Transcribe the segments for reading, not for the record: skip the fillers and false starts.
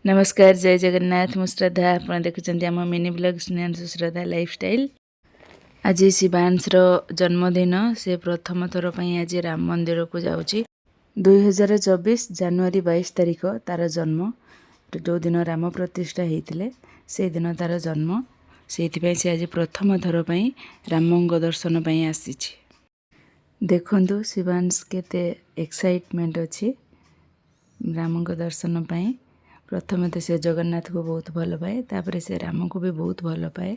नमस्कार जय जगन्नाथ मु श्रद्धा आप देखुं आम मिनी ब्लॉग स्नेहांशु श्रद्धा लाइफस्टाइल। आज शिवांश जन्मदिन से प्रथम थर आज राम मंदिर को जाऊँगी। 2024 जनवरी 22 तारिख तार जन्म जो दिन राम प्रतिष्ठा होते से दिन तार जन्म से आज प्रथम थर राम दर्शन आसी। देखु शिवांश केते एक्साइटमेंट अच्छी राम दर्शन पाई। प्रथम तो से जगन्नाथ को बहुत भल पाए, तापर से राम को भी बहुत भल पाए।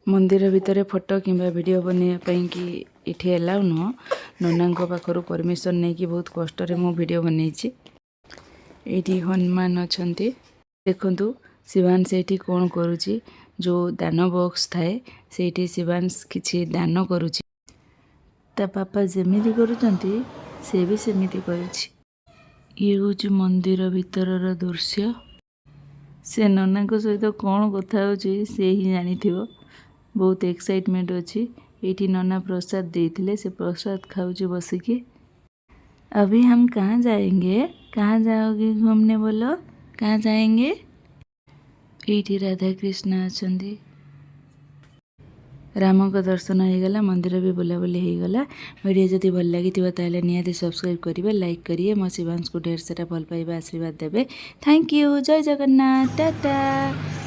मंदिर भितर फोटो किंबा वीडियो बनवाई कि इठी एलाउ नुह, नना पाखर परमिशन नहीं कि बहुत कष्ट मु वीडियो बनई। ये हनुमान अच्छा देखु शिवांश ये कौन करुच्ची, जो दान बॉक्स थाए से शिवांश किसी दान करुच्ची। ता पापा जमी करुँच से भी सेमिति करुच्ची। ये हूँ मंदिर भितर दृश्य। से नना सहित कौन कथा से ही जानी थो। बहुत एक्साइटमेंट अच्छी। ये नना प्रसाद देते से प्रसाद खाऊँ बसिकी। अभी हम कहाँ जाएंगे? कहाँ जाओगे घूमने बोलो? कहाँ जाएंगे? ये राधा कृष्ण अच्छा। राम का दर्शन हो गला, मंदिर भी बुलाबुली हो गला। वीडियो जदि भल लगी ताले निहाती सब्सक्राइब करेंगे, लाइक करिए, मो शिवांश को ढेर सारा भल पाइबा आशीर्वाद देवे। Thank you. जय जगन्नाथ। टाटा।